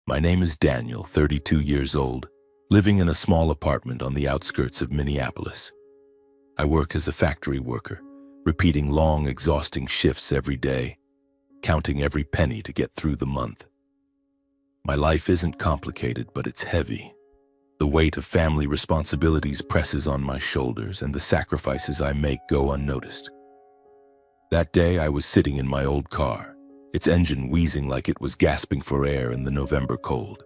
My name is Daniel, 32 years old, living in a small apartment on the outskirts of Minneapolis. I work as a factory worker, repeating long, exhausting shifts every day, counting every penny to get through the month. My life isn't complicated, but it's heavy. The weight of family responsibilities presses on my shoulders, and the sacrifices I make go unnoticed. That day, I was sitting in my old car, its engine wheezing like it was gasping for air in the November cold.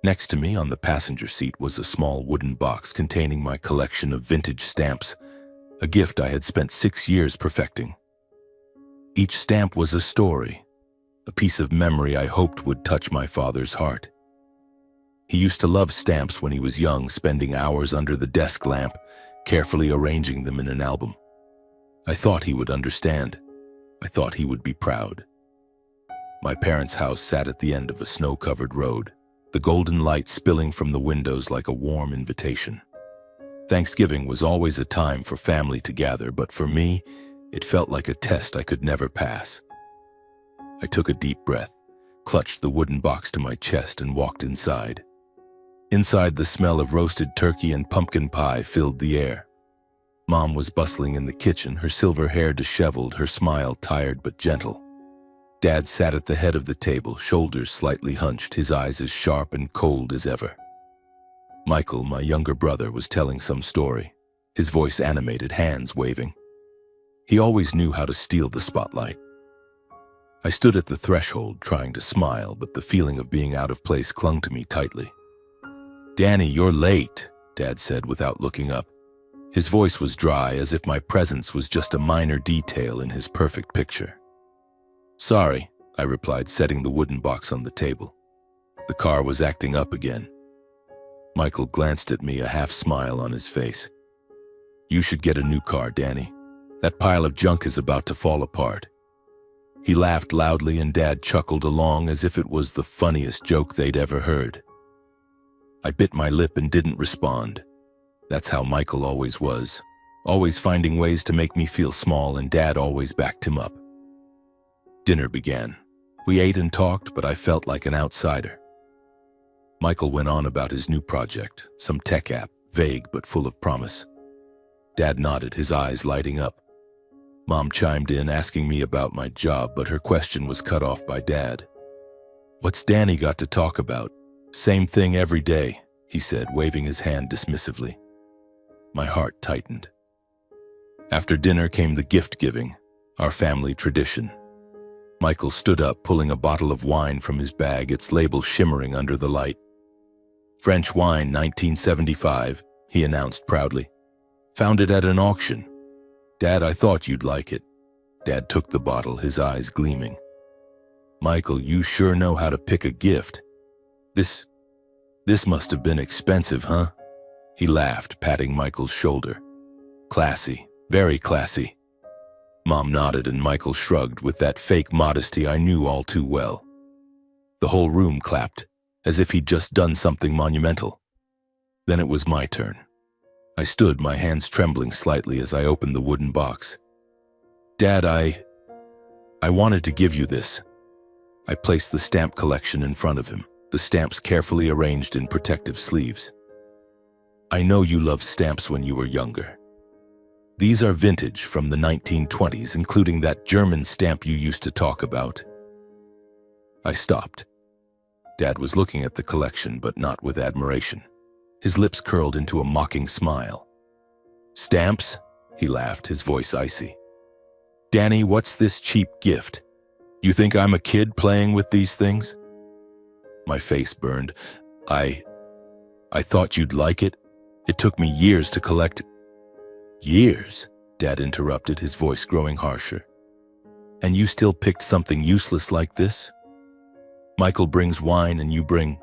Next to me on the passenger seat was a small wooden box containing my collection of vintage stamps, a gift I had spent 6 years perfecting. Each stamp was a story, a piece of memory I hoped would touch my father's heart. He used to love stamps when he was young, spending hours under the desk lamp, carefully arranging them in an album. I thought he would understand. I thought he would be proud. My parents' house sat at the end of a snow-covered road, the golden light spilling from the windows like a warm invitation. Thanksgiving was always a time for family to gather, but for me, it felt like a test I could never pass. I took a deep breath, clutched the wooden box to my chest, and walked inside. Inside, the smell of roasted turkey and pumpkin pie filled the air. Mom was bustling in the kitchen, her silver hair disheveled, her smile tired but gentle. Dad sat at the head of the table, shoulders slightly hunched, his eyes as sharp and cold as ever. Michael, my younger brother, was telling some story, his voice animated, hands waving. He always knew how to steal the spotlight. I stood at the threshold, trying to smile, but the feeling of being out of place clung to me tightly. "Danny, you're late," Dad said without looking up. His voice was dry, as if my presence was just a minor detail in his perfect picture. "Sorry," I replied, setting the wooden box on the table. The car was acting up again. Michael glanced at me, a half smile on his face. "You should get a new car, Danny. That pile of junk is about to fall apart." He laughed loudly, and Dad chuckled along as if it was the funniest joke they'd ever heard. I bit my lip and didn't respond. That's how Michael always was, always finding ways to make me feel small, and Dad always backed him up. Dinner began. We ate and talked, but I felt like an outsider. Michael went on about his new project, some tech app, vague but full of promise. Dad nodded, his eyes lighting up. Mom chimed in, asking me about my job, but her question was cut off by Dad. "What's Danny got to talk about? Same thing every day," he said, waving his hand dismissively. My heart tightened. After dinner came the gift giving, our family tradition. Michael stood up, pulling a bottle of wine from his bag, its label shimmering under the light. "French wine, 1975, he announced proudly. "Found it at an auction. Dad, I thought you'd like it." Dad took the bottle, his eyes gleaming. "Michael, you sure know how to pick a gift. This must have been expensive, huh?" He laughed, patting Michael's shoulder. "Classy, very classy." Mom nodded, and Michael shrugged with that fake modesty I knew all too well. The whole room clapped, as if he'd just done something monumental. Then it was my turn. I stood, my hands trembling slightly as I opened the wooden box. "Dad, I wanted to give you this." I placed the stamp collection in front of him, the stamps carefully arranged in protective sleeves. "I know you loved stamps when you were younger. These are vintage from the 1920s, including that German stamp you used to talk about." I stopped. Dad was looking at the collection, but not with admiration. His lips curled into a mocking smile. "Stamps?" he laughed, his voice icy. "Danny, what's this cheap gift? You think I'm a kid playing with these things?" My face burned. I thought you'd like it. It took me years to collect." "Years?" Dad interrupted, his voice growing harsher. "And you still picked something useless like this? Michael brings wine and you bring,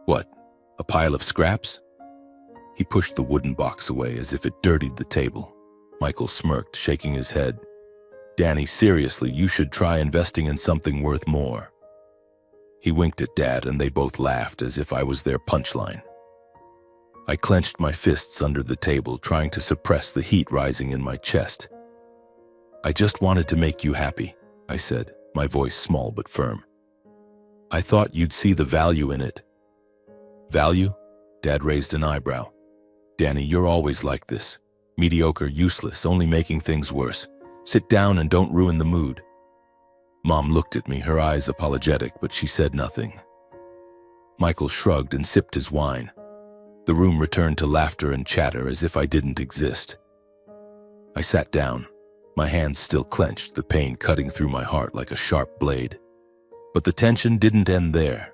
what, a pile of scraps?" He pushed the wooden box away as if it dirtied the table. Michael smirked, shaking his head. "Danny, seriously, you should try investing in something worth more." He winked at Dad, and they both laughed as if I was their punchline. I clenched my fists under the table, trying to suppress the heat rising in my chest. "I just wanted to make you happy," I said, my voice small but firm. I thought you'd see the value in it." "Value?" Dad raised an eyebrow. "Danny, you're always like this. Mediocre, useless, only making things worse. Sit down and don't ruin the mood." Mom looked at me, her eyes apologetic, but she said nothing. Michael shrugged and sipped his wine. The room returned to laughter and chatter as if I didn't exist. I sat down, my hands still clenched, the pain cutting through my heart like a sharp blade. But the tension didn't end there.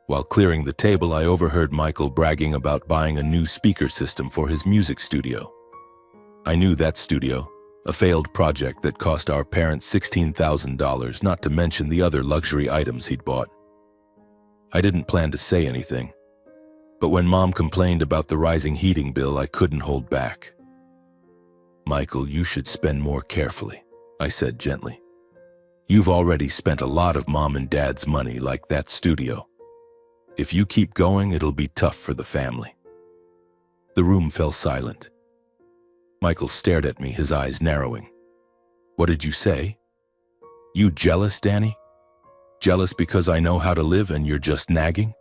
While clearing the table, I overheard Michael bragging about buying a new speaker system for his music studio. I knew that studio, a failed project that cost our parents $16,000, not to mention the other luxury items he'd bought. I didn't plan to say anything, but when Mom complained about the rising heating bill, I couldn't hold back. "Michael, you should spend more carefully," I said gently. "You've already spent a lot of Mom and Dad's money, like that studio. If you keep going, it'll be tough for the family." The room fell silent. Michael stared at me, his eyes narrowing. "What did you say? You jealous, Danny? Jealous because I know how to live and you're just nagging?"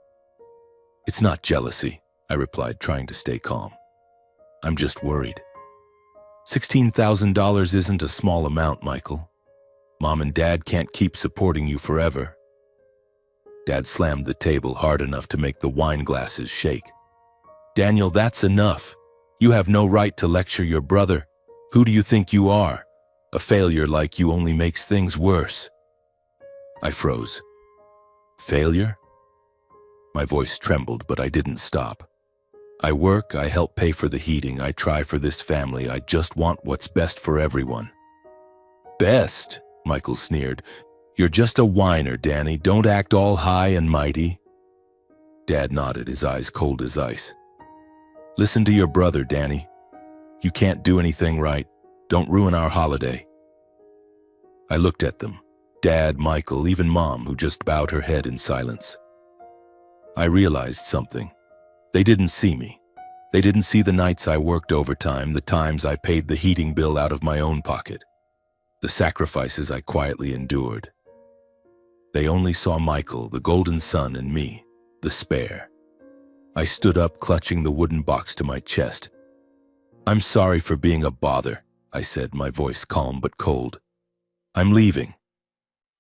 "It's not jealousy," I replied, trying to stay calm. "I'm just worried. $16,000 isn't a small amount, Michael. Mom and Dad can't keep supporting you forever." Dad slammed the table hard enough to make the wine glasses shake. "Daniel, that's enough. You have no right to lecture your brother. Who do you think you are? A failure like you only makes things worse." I froze. "Failure?" My voice trembled, but I didn't stop. "I work, I help pay for the heating, I try for this family, I just want what's best for everyone." "Best?" Michael sneered. "You're just a whiner, Danny. Don't act all high and mighty." Dad nodded, his eyes cold as ice. "Listen to your brother, Danny. You can't do anything right. Don't ruin our holiday." I looked at them. Dad, Michael, even Mom, who just bowed her head in silence. I realized something. They didn't see me. They didn't see the nights I worked overtime, the times I paid the heating bill out of my own pocket, the sacrifices I quietly endured. They only saw Michael, the golden son, and me, the spare. I stood up, clutching the wooden box to my chest. "I'm sorry for being a bother," I said, my voice calm but cold. "I'm leaving."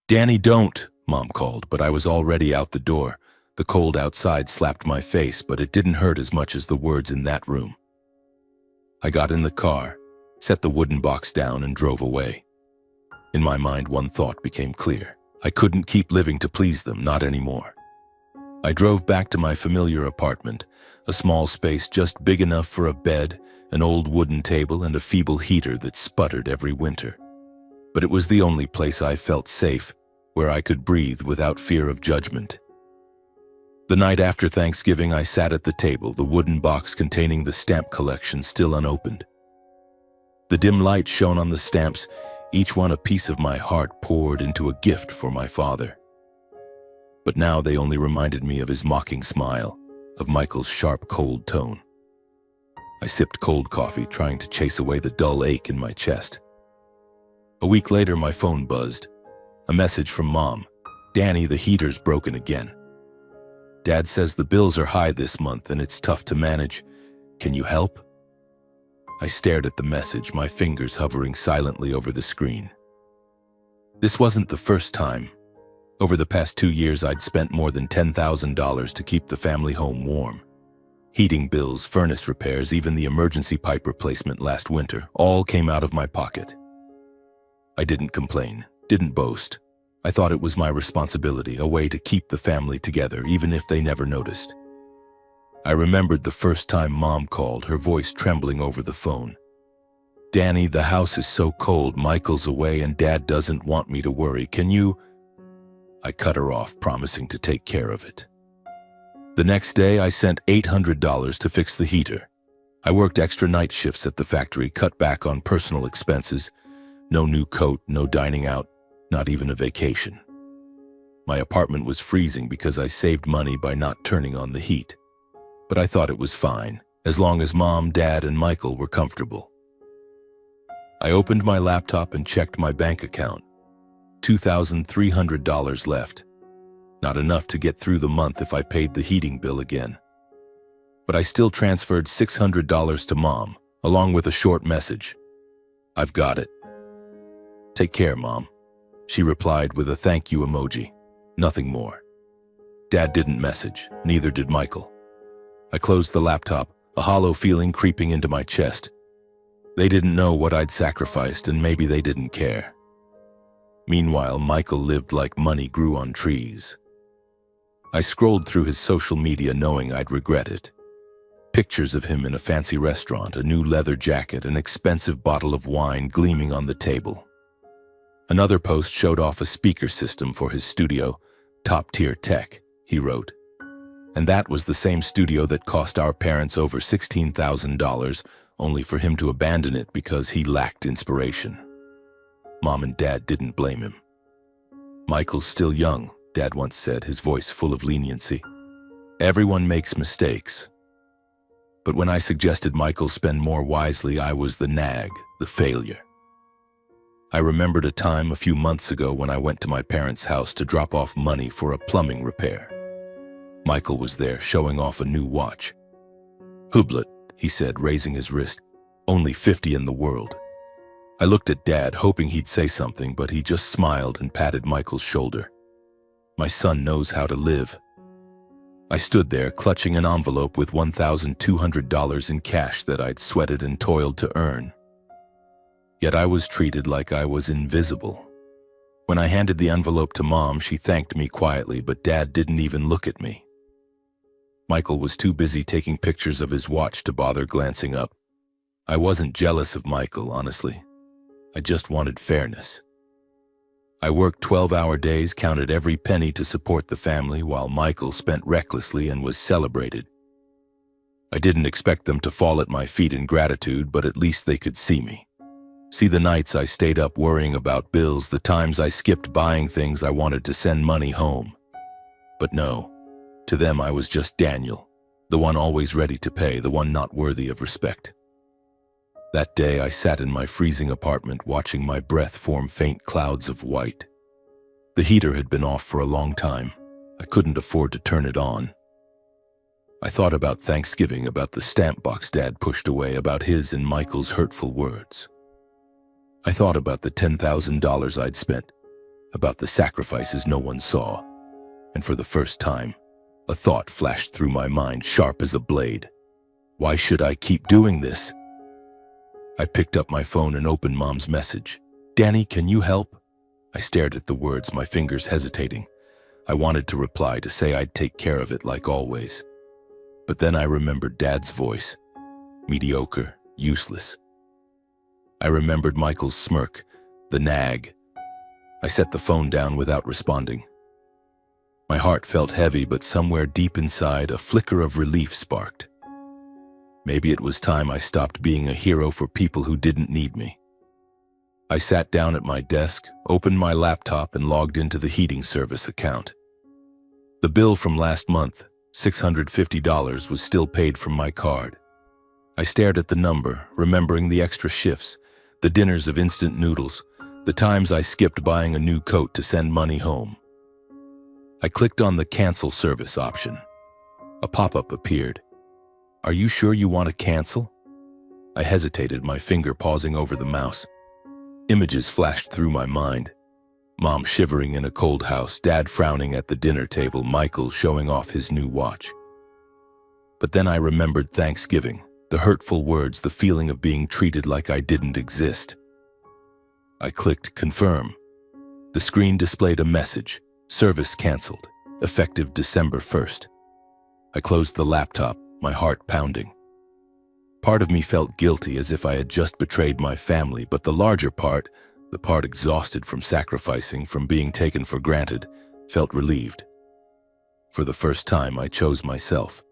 "Danny, don't," Mom called, but I was already out the door. The cold outside slapped my face, but it didn't hurt as much as the words in that room. I got in the car, set the wooden box down, and drove away. In my mind, one thought became clear. I couldn't keep living to please them, not anymore. I drove back to my familiar apartment, a small space just big enough for a bed, an old wooden table, and a feeble heater that sputtered every winter. But it was the only place I felt safe, where I could breathe without fear of judgment. The night after Thanksgiving, I sat at the table, the wooden box containing the stamp collection still unopened. The dim light shone on the stamps, each one a piece of my heart poured into a gift for my father. But now they only reminded me of his mocking smile, of Michael's sharp, cold tone. I sipped cold coffee, trying to chase away the dull ache in my chest. A week later, my phone buzzed. A message from Mom. "Danny, the heater's broken again. Dad says the bills are high this month and it's tough to manage. Can you help?" I stared at the message, my fingers hovering silently over the screen. This wasn't the first time. Over the past 2 years, I'd spent more than $10,000 to keep the family home warm. Heating bills, furnace repairs, even the emergency pipe replacement last winter, all came out of my pocket. I didn't complain, didn't boast. I thought it was my responsibility, a way to keep the family together, even if they never noticed. I remembered the first time Mom called, her voice trembling over the phone. "Danny, the house is so cold, Michael's away and Dad doesn't want me to worry. Can you—" I cut her off, promising to take care of it. The next day, I sent $800 to fix the heater. I worked extra night shifts at the factory, cut back on personal expenses. No new coat, no dining out, not even a vacation. My apartment was freezing because I saved money by not turning on the heat. But I thought it was fine, as long as Mom, Dad, and Michael were comfortable. I opened my laptop and checked my bank account. $2,300 left. Not enough to get through the month if I paid the heating bill again. But I still transferred $600 to Mom, along with a short message. "I've got it. Take care, Mom." She replied with a thank you emoji. Nothing more. Dad didn't message, neither did Michael. I closed the laptop, a hollow feeling creeping into my chest. They didn't know what I'd sacrificed, and maybe they didn't care. Meanwhile, Michael lived like money grew on trees. I scrolled through his social media knowing I'd regret it. Pictures of him in a fancy restaurant, a new leather jacket, an expensive bottle of wine gleaming on the table. Another post showed off a speaker system for his studio, top-tier tech, he wrote. And that was the same studio that cost our parents over $16,000, only for him to abandon it because he lacked inspiration. Mom and Dad didn't blame him. "Michael's still young," Dad once said, his voice full of leniency. "Everyone makes mistakes." But when I suggested Michael spend more wisely, I was the nag, the failure. I remembered a time a few months ago when I went to my parents' house to drop off money for a plumbing repair. Michael was there, showing off a new watch. "Hublet," he said, raising his wrist. "Only 50 in the world." I looked at Dad, hoping he'd say something, but he just smiled and patted Michael's shoulder. My son knows how to live. I stood there, clutching an envelope with $1,200 in cash that I'd sweated and toiled to earn. Yet I was treated like I was invisible. When I handed the envelope to Mom, she thanked me quietly, but Dad didn't even look at me. Michael was too busy taking pictures of his watch to bother glancing up. I wasn't jealous of Michael, honestly. I just wanted fairness. I worked 12-hour days, counted every penny to support the family, while Michael spent recklessly and was celebrated. I didn't expect them to fall at my feet in gratitude, but at least they could see me. See the nights I stayed up worrying about bills, the times I skipped buying things I wanted to send money home. But no, to them I was just Daniel, the one always ready to pay, the one not worthy of respect. That day I sat in my freezing apartment watching my breath form faint clouds of white. The heater had been off for a long time. I couldn't afford to turn it on. I thought about Thanksgiving, about the stamp box Dad pushed away, about his and Michael's hurtful words. I thought about the $10,000 I'd spent, about the sacrifices no one saw, and for the first time, a thought flashed through my mind, sharp as a blade. Why should I keep doing this? I picked up my phone and opened Mom's message. "Danny, can you help?" I stared at the words, my fingers hesitating. I wanted to reply, to say I'd take care of it like always. But then I remembered Dad's voice. Mediocre, useless. I remembered Michael's smirk, the nag. I set the phone down without responding. My heart felt heavy, but somewhere deep inside, a flicker of relief sparked. Maybe it was time I stopped being a hero for people who didn't need me. I sat down at my desk, opened my laptop, and logged into the heating service account. The bill from last month, $650, was still paid from my card. I stared at the number, remembering the extra shifts, the dinners of instant noodles, the times I skipped buying a new coat to send money home. I clicked on the cancel service option. A pop-up appeared. "Are you sure you want to cancel?" I hesitated, my finger pausing over the mouse. Images flashed through my mind. Mom shivering in a cold house, Dad frowning at the dinner table, Michael showing off his new watch. But then I remembered Thanksgiving, the hurtful words, the feeling of being treated like I didn't exist. I clicked confirm. The screen displayed a message, service canceled, effective December 1st. I closed the laptop, my heart pounding. Part of me felt guilty, as if I had just betrayed my family, but the larger part, the part exhausted from sacrificing, from being taken for granted, felt relieved. For the first time, I chose myself.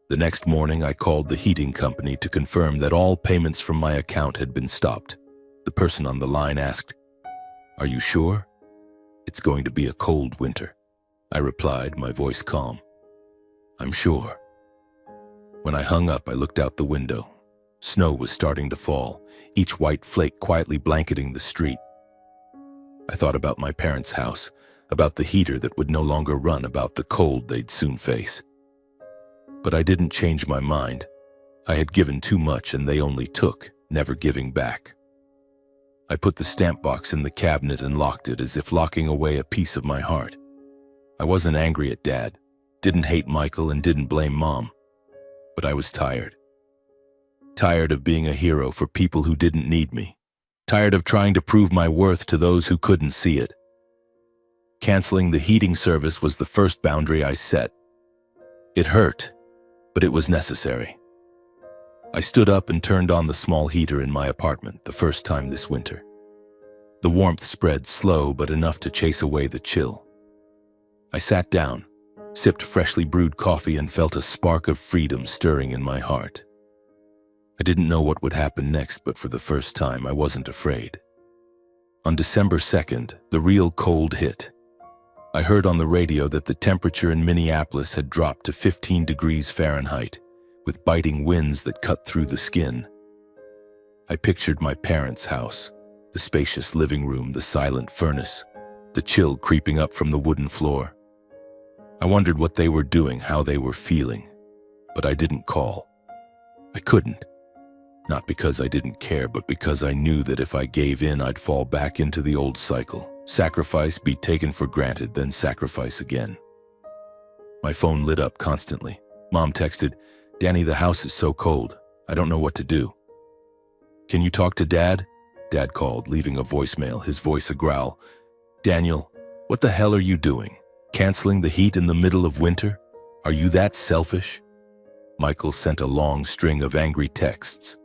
The next morning, I called the heating company to confirm that all payments from my account had been stopped. The person on the line asked, "Are you sure?" "It's going to be a cold winter," I replied, my voice calm. "I'm sure." When I hung up, I looked out the window. Snow was starting to fall, each white flake quietly blanketing the street. I thought about my parents' house, about the heater that would no longer run, about the cold they'd soon face. But I didn't change my mind. I had given too much and they only took, never giving back. I put the stamp box in the cabinet and locked it, as if locking away a piece of my heart. I wasn't angry at Dad, didn't hate Michael, and didn't blame Mom. But I was tired. Tired of being a hero for people who didn't need me. Tired of trying to prove my worth to those who couldn't see it. Canceling the heating service was the first boundary I set. It hurt, but it was necessary. I stood up and turned on the small heater in my apartment the first time this winter. The warmth spread slow, but enough to chase away the chill. I sat down, sipped freshly brewed coffee, and felt a spark of freedom stirring in my heart. I didn't know what would happen next, but for the first time I wasn't afraid. On December 2nd, the real cold hit. I heard on the radio that the temperature in Minneapolis had dropped to 15 degrees Fahrenheit, with biting winds that cut through the skin. I pictured my parents' house, the spacious living room, the silent furnace, the chill creeping up from the wooden floor. I wondered what they were doing, how they were feeling, but I didn't call. I couldn't. Not because I didn't care, but because I knew that if I gave in, I'd fall back into the old cycle. Sacrifice, be taken for granted, then sacrifice again. My phone lit up constantly. Mom texted, "Danny, the house is so cold. I don't know what to do." "Can you talk to Dad?" Dad called, leaving a voicemail, his voice a growl. "Daniel, what the hell are you doing? Canceling the heat in the middle of winter? Are you that selfish?" Michael sent a long string of angry texts.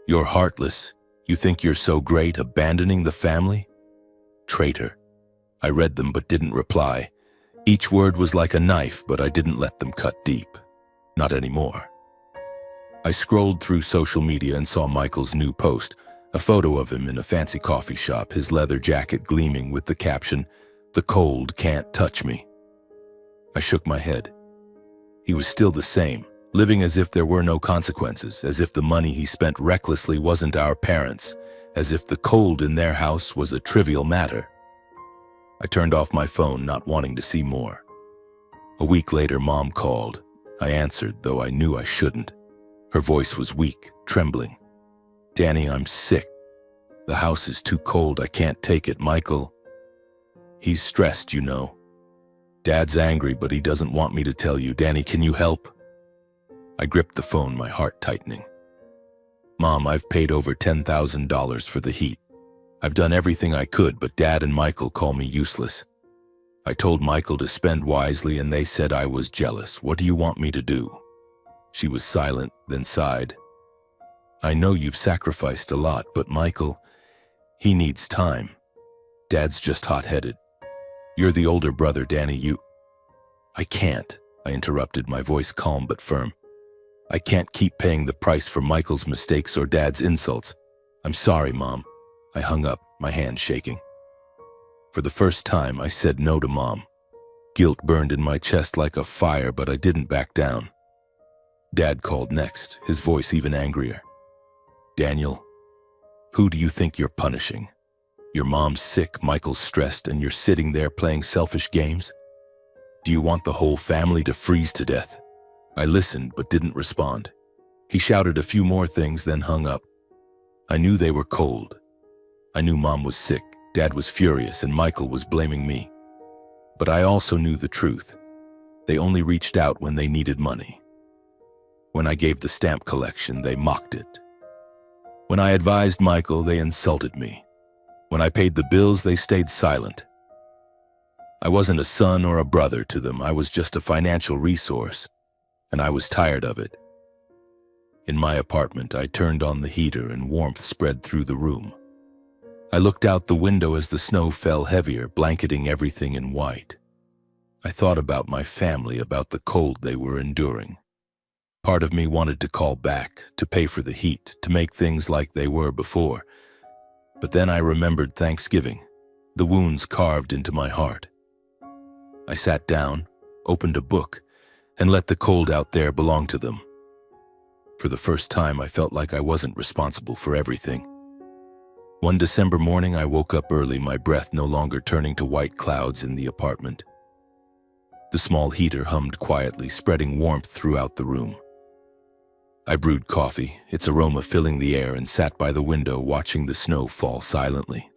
"You're heartless. You think you're so great, abandoning the family? Traitor." I read them but didn't reply. Each word was like a knife, but I didn't let them cut deep. Not anymore. I scrolled through social media and saw Michael's new post, a photo of him in a fancy coffee shop, his leather jacket gleaming with the caption, "The cold can't touch me." I shook my head. He was still the same, living as if there were no consequences, as if the money he spent recklessly wasn't our parents', as if the cold in their house was a trivial matter. I turned off my phone, not wanting to see more. A week later, Mom called. I answered, though I knew I shouldn't. Her voice was weak, trembling. "Danny, I'm sick. The house is too cold. I can't take it. Michael, he's stressed, you know. Dad's angry, but he doesn't want me to tell you. Danny, can you help?" I gripped the phone, my heart tightening. "Mom, I've paid over $10,000 for the heat. I've done everything I could, but Dad and Michael call me useless. I told Michael to spend wisely, and they said I was jealous. What do you want me to do?" She was silent, then sighed. "I know you've sacrificed a lot, but Michael, he needs time. Dad's just hot-headed. You're the older brother, Danny, I can't," I interrupted, my voice calm but firm. "I can't keep paying the price for Michael's mistakes or Dad's insults. I'm sorry, Mom." I hung up, my hand shaking. For the first time, I said no to Mom. Guilt burned in my chest like a fire, but I didn't back down. Dad called next, his voice even angrier. "Daniel, who do you think you're punishing? Your mom's sick, Michael's stressed, and you're sitting there playing selfish games? Do you want the whole family to freeze to death?" I listened but didn't respond. He shouted a few more things, then hung up. I knew they were cold. I knew Mom was sick, Dad was furious, and Michael was blaming me. But I also knew the truth. They only reached out when they needed money. When I gave the stamp collection, they mocked it. When I advised Michael, they insulted me. When I paid the bills, they stayed silent. I wasn't a son or a brother to them. I was just a financial resource, and I was tired of it. In my apartment, I turned on the heater and warmth spread through the room. I looked out the window as the snow fell heavier, blanketing everything in white. I thought about my family, about the cold they were enduring. Part of me wanted to call back, to pay for the heat, to make things like they were before. But then I remembered Thanksgiving, the wounds carved into my heart. I sat down, opened a book, and let the cold out there belong to them. For the first time, I felt like I wasn't responsible for everything. One December morning, I woke up early, my breath no longer turning to white clouds in the apartment. The small heater hummed quietly, spreading warmth throughout the room. I brewed coffee, its aroma filling the air, and sat by the window watching the snow fall silently.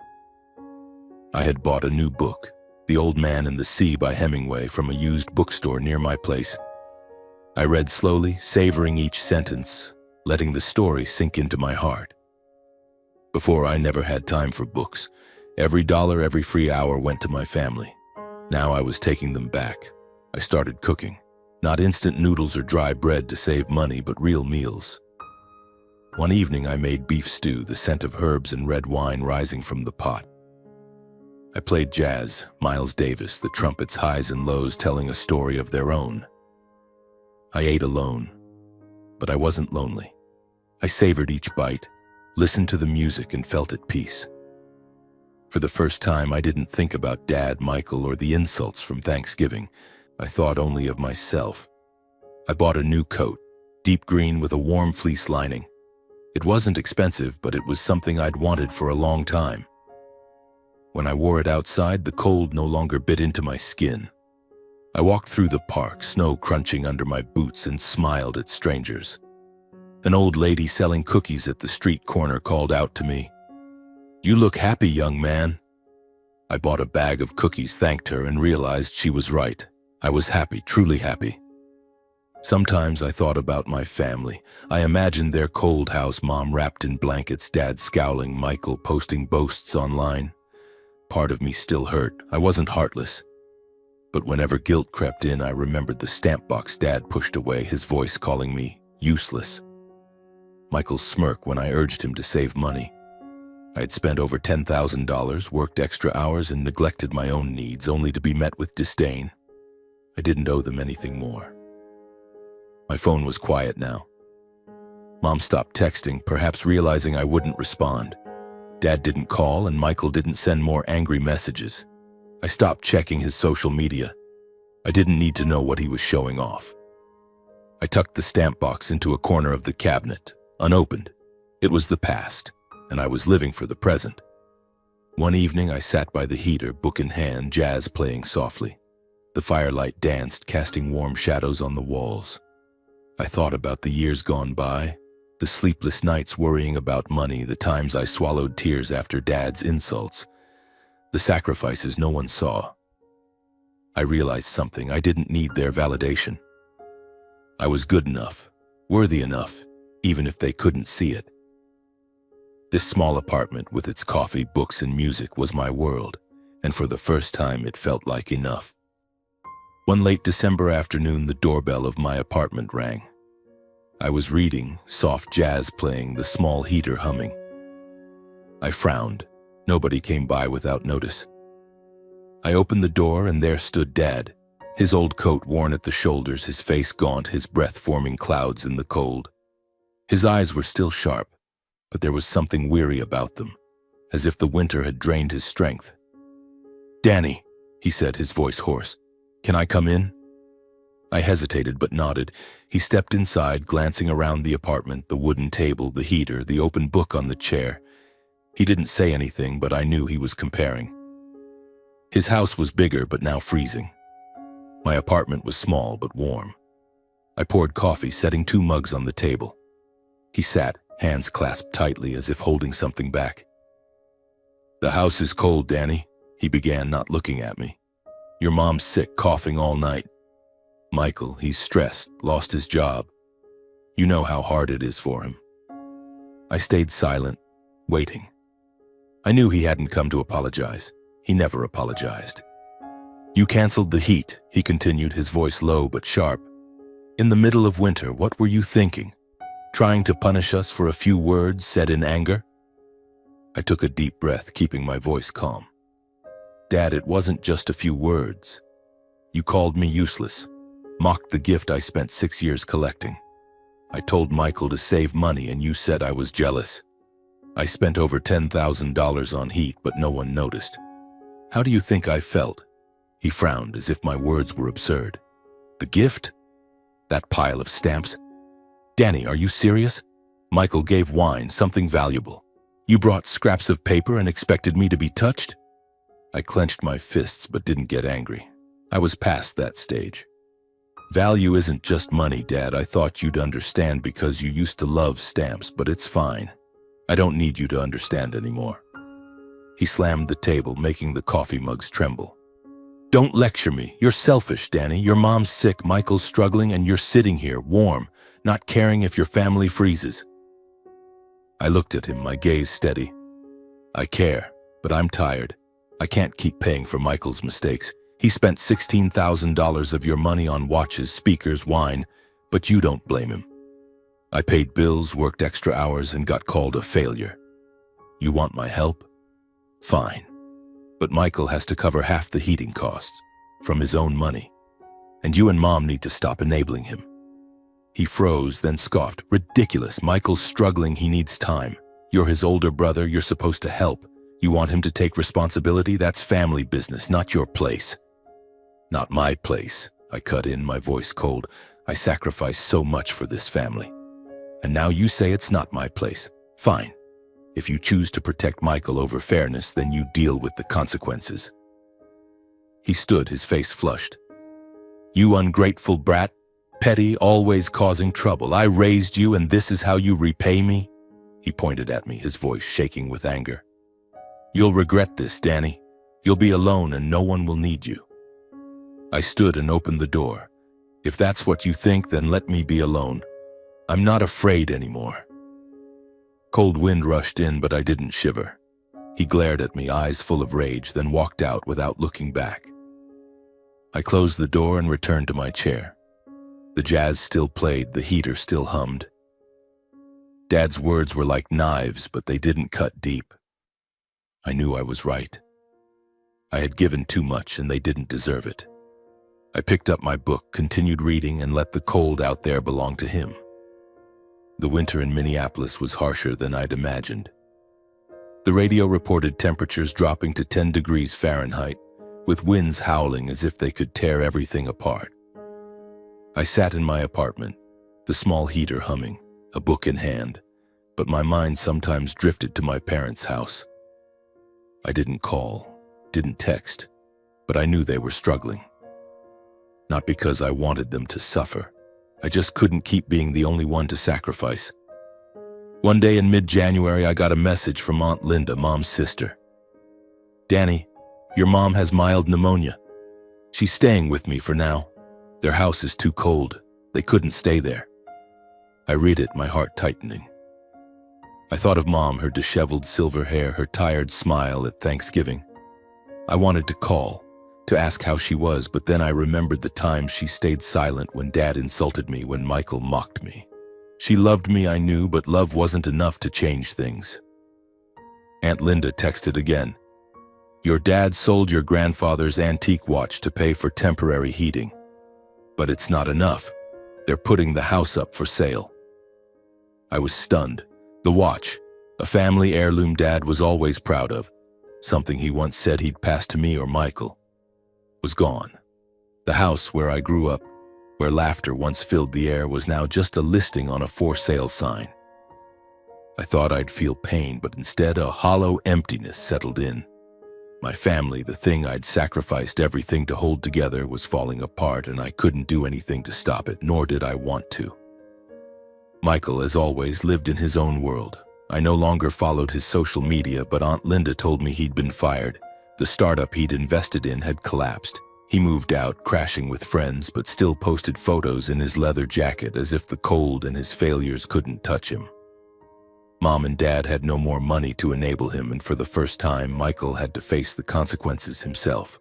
I had bought a new book, The Old Man and the Sea by Hemingway, from a used bookstore near my place. I read slowly, savoring each sentence, letting the story sink into my heart. Before, I never had time for books. Every dollar, every free hour went to my family. Now I was taking them back. I started cooking. Not instant noodles or dry bread to save money, but real meals. One evening I made beef stew, the scent of herbs and red wine rising from the pot. I played jazz, Miles Davis, the trumpets' highs and lows telling a story of their own. I ate alone, but I wasn't lonely. I savored each bite, listened to the music, and felt at peace. For the first time, I didn't think about Dad, Michael, or the insults from Thanksgiving. I thought only of myself. I bought a new coat, deep green with a warm fleece lining. It wasn't expensive, but it was something I'd wanted for a long time. When I wore it outside, the cold no longer bit into my skin. I walked through the park, snow crunching under my boots, and smiled at strangers. An old lady selling cookies at the street corner called out to me, "You look happy, young man." I bought a bag of cookies, thanked her, and realized she was right. I was happy, truly happy. Sometimes I thought about my family. I imagined their cold house, Mom wrapped in blankets, Dad scowling, Michael posting boasts online. Part of me still hurt. I wasn't heartless. But whenever guilt crept in, I remembered the stamp box Dad pushed away, his voice calling me useless. Michael's smirk when I urged him to save money. I had spent over $10,000, worked extra hours, and neglected my own needs, only to be met with disdain. I didn't owe them anything more. My phone was quiet now. Mom stopped texting, perhaps realizing I wouldn't respond. Dad didn't call, and Michael didn't send more angry messages. I stopped checking his social media. I didn't need to know what he was showing off. I tucked the stamp box into a corner of the cabinet, unopened. It was the past, and I was living for the present. One evening I sat by the heater, book in hand, jazz playing softly. The firelight danced, casting warm shadows on the walls. I thought about the years gone by, the sleepless nights worrying about money, the times I swallowed tears after Dad's insults, the sacrifices no one saw. I realized something. I didn't need their validation. I was good enough, worthy enough, even if they couldn't see it. This small apartment with its coffee, books, and music was my world, and for the first time it felt like enough. One late December afternoon, the doorbell of my apartment rang. I was reading, soft jazz playing, the small heater humming. I frowned. Nobody came by without notice. I opened the door, and there stood Dad, his old coat worn at the shoulders, his face gaunt, his breath forming clouds in the cold. His eyes were still sharp, but there was something weary about them, as if the winter had drained his strength. "Danny," he said, his voice hoarse, "can I come in?" I hesitated but nodded. He stepped inside, glancing around the apartment, the wooden table, the heater, the open book on the chair. He didn't say anything, but I knew he was comparing. His house was bigger but now freezing. My apartment was small but warm. I poured coffee, setting 2 mugs on the table. He sat, hands clasped tightly as if holding something back. "The house is cold, Danny," he began, not looking at me. "Your mom's sick, coughing all night. Michael, he's stressed, lost his job. You know how hard it is for him." I stayed silent, waiting. I knew he hadn't come to apologize. He never apologized. "You canceled the heat," he continued, his voice low but sharp. "In the middle of winter, what were you thinking? Trying to punish us for a few words said in anger?" I took a deep breath, keeping my voice calm. "Dad, it wasn't just a few words. You called me useless, mocked the gift I spent 6 years collecting. I told Michael to save money, and you said I was jealous. I spent over $10,000 on heat, but no one noticed. How do you think I felt?" He frowned as if my words were absurd. "The gift? That pile of stamps? Danny, are you serious? Michael gave wine, something valuable. You brought scraps of paper and expected me to be touched? I clenched my fists but didn't get angry. I was past that stage. Value isn't just money, Dad. I thought you'd understand because you used to love stamps, but it's fine. I don't need you to understand anymore. He slammed the table, making the coffee mugs tremble. Don't lecture me. You're selfish, Danny. Your mom's sick, Michael's struggling, and you're sitting here, warm, not caring if your family freezes. I looked at him, my gaze steady. I care, but I'm tired. I can't keep paying for Michael's mistakes. He spent $16,000 of your money on watches, speakers, wine, but you don't blame him. I paid bills, worked extra hours, and got called a failure. You want my help? Fine. But Michael has to cover half the heating costs from his own money, and you and Mom need to stop enabling him. He froze, then scoffed. Ridiculous. Michael's struggling. He needs time. You're his older brother. You're supposed to help. You want him to take responsibility? That's family business, not your place. Not my place. I cut in, my voice cold. I sacrificed so much for this family. And now you say it's not my place. Fine. If you choose to protect Michael over fairness, then you deal with the consequences. He stood, his face flushed. You ungrateful brat. Petty, always causing trouble. I raised you and this is how you repay me? He pointed at me, his voice shaking with anger. You'll regret this, Danny. You'll be alone and no one will need you. I stood and opened the door. If that's what you think, then let me be alone. I'm not afraid anymore. Cold wind rushed in, but I didn't shiver. He glared at me, eyes full of rage, then walked out without looking back. I closed the door and returned to my chair. The jazz still played, the heater still hummed. Dad's words were like knives, but they didn't cut deep. I knew I was right. I had given too much and they didn't deserve it. I picked up my book, continued reading, and let the cold out there belong to him. The winter in Minneapolis was harsher than I'd imagined. The radio reported temperatures dropping to 10 degrees Fahrenheit, with winds howling as if they could tear everything apart. I sat in my apartment, the small heater humming, a book in hand, but my mind sometimes drifted to my parents' house. I didn't call, didn't text, but I knew they were struggling. Not because I wanted them to suffer. I just couldn't keep being the only one to sacrifice. One day in mid-January, I got a message from Aunt Linda, Mom's sister. Danny, your mom has mild pneumonia. She's staying with me for now. Their house is too cold. They couldn't stay there. I read it, my heart tightening. I thought of Mom, her disheveled silver hair, her tired smile at Thanksgiving. I wanted to call, to ask how she was, but then I remembered the times she stayed silent when Dad insulted me, when Michael mocked me. She loved me, I knew, but love wasn't enough to change things. Aunt Linda texted again. Your dad sold your grandfather's antique watch to pay for temporary heating. But it's not enough. They're putting the house up for sale. I was stunned. The watch, a family heirloom Dad was always proud of, something he once said he'd pass to me or Michael, was gone. The house where I grew up, where laughter once filled the air, was now just a listing on a for sale sign. I thought I'd feel pain, but instead a hollow emptiness settled in. My family, the thing I'd sacrificed everything to hold together, was falling apart, and I couldn't do anything to stop it, nor did I want to. Michael, as always, lived in his own world. I no longer followed his social media, but Aunt Linda told me he'd been fired. The startup he'd invested in had collapsed. He moved out, crashing with friends, but still posted photos in his leather jacket as if the cold and his failures couldn't touch him. Mom and Dad had no more money to enable him, and for the first time, Michael had to face the consequences himself.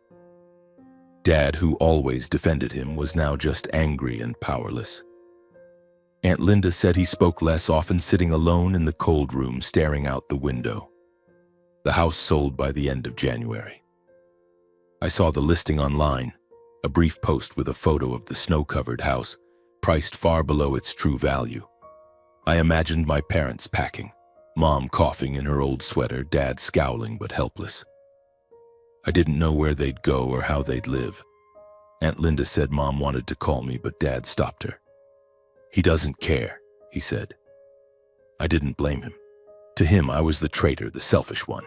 Dad, who always defended him, was now just angry and powerless. Aunt Linda said he spoke less, often sitting alone in the cold room, staring out the window. The house sold by the end of January. I saw the listing online, a brief post with a photo of the snow-covered house, priced far below its true value. I imagined my parents packing, Mom coughing in her old sweater, Dad scowling but helpless. I didn't know where they'd go or how they'd live. Aunt Linda said Mom wanted to call me, but Dad stopped her. He doesn't care, he said. I didn't blame him. To him, I was the traitor, the selfish one.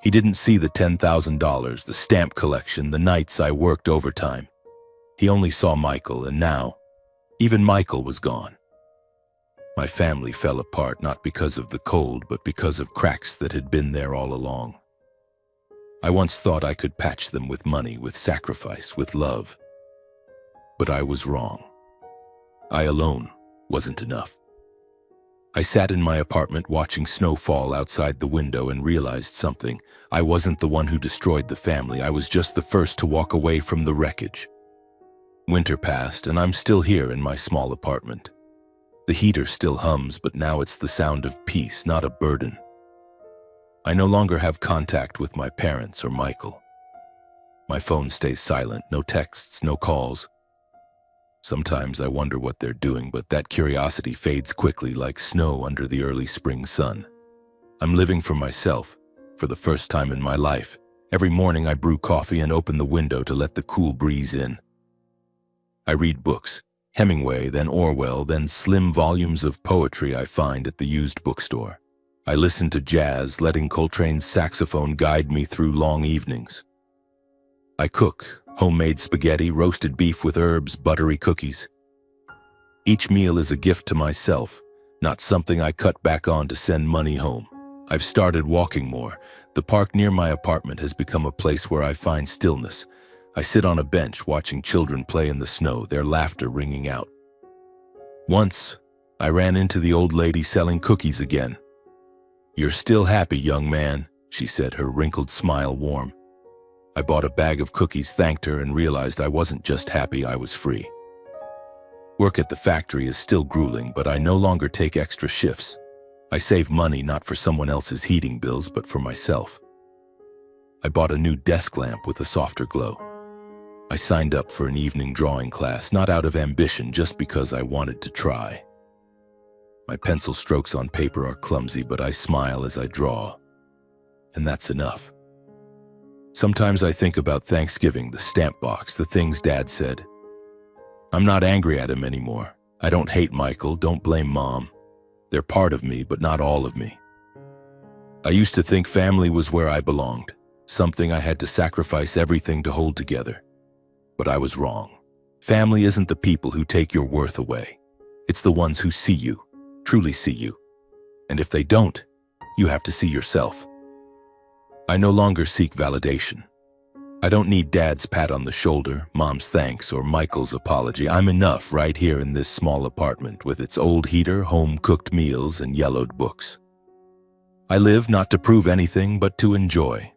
He didn't see the $10,000, the stamp collection, the nights I worked overtime. He only saw Michael, and now, even Michael was gone. My family fell apart not because of the cold, but because of cracks that had been there all along. I once thought I could patch them with money, with sacrifice, with love. But I was wrong. I alone wasn't enough. I sat in my apartment watching snow fall outside the window and realized something. I wasn't the one who destroyed the family. I was just the first to walk away from the wreckage. Winter passed, and I'm still here in my small apartment. The heater still hums, but now it's the sound of peace, not a burden. I no longer have contact with my parents or Michael. My phone stays silent, no texts, no calls. Sometimes I wonder what they're doing, but that curiosity fades quickly like snow under the early spring sun. I'm living for myself, for the first time in my life. Every morning I brew coffee and open the window to let the cool breeze in. I read books, Hemingway, then Orwell, then slim volumes of poetry I find at the used bookstore. I listen to jazz, letting Coltrane's saxophone guide me through long evenings. I cook, homemade spaghetti, roasted beef with herbs, buttery cookies. Each meal is a gift to myself, not something I cut back on to send money home. I've started walking more. The park near my apartment has become a place where I find stillness. I sit on a bench watching children play in the snow, their laughter ringing out. Once, I ran into the old lady selling cookies again. "You're still happy, young man," she said, her wrinkled smile warm. I bought a bag of cookies, thanked her, and realized I wasn't just happy, I was free. Work at the factory is still grueling, but I no longer take extra shifts. I save money not for someone else's heating bills, but for myself. I bought a new desk lamp with a softer glow. I signed up for an evening drawing class, not out of ambition, just because I wanted to try. My pencil strokes on paper are clumsy, but I smile as I draw. And that's enough. Sometimes I think about Thanksgiving, the stamp box, the things Dad said. I'm not angry at him anymore. I don't hate Michael, don't blame Mom. They're part of me, but not all of me. I used to think family was where I belonged, something I had to sacrifice everything to hold together. But I was wrong. Family isn't the people who take your worth away. It's the ones who see you, truly see you. And if they don't, you have to see yourself. I no longer seek validation. I don't need Dad's pat on the shoulder, Mom's thanks, or Michael's apology. I'm enough right here in this small apartment with its old heater, home-cooked meals, and yellowed books. I live not to prove anything, but to enjoy.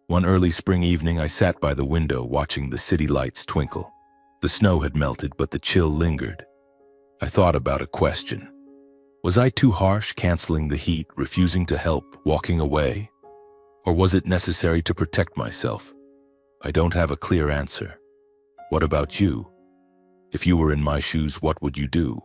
One early spring evening, I sat by the window watching the city lights twinkle. The snow had melted, but the chill lingered. I thought about a question. Was I too harsh, canceling the heat, refusing to help, walking away? Or was it necessary to protect myself? I don't have a clear answer. What about you? If you were in my shoes, what would you do?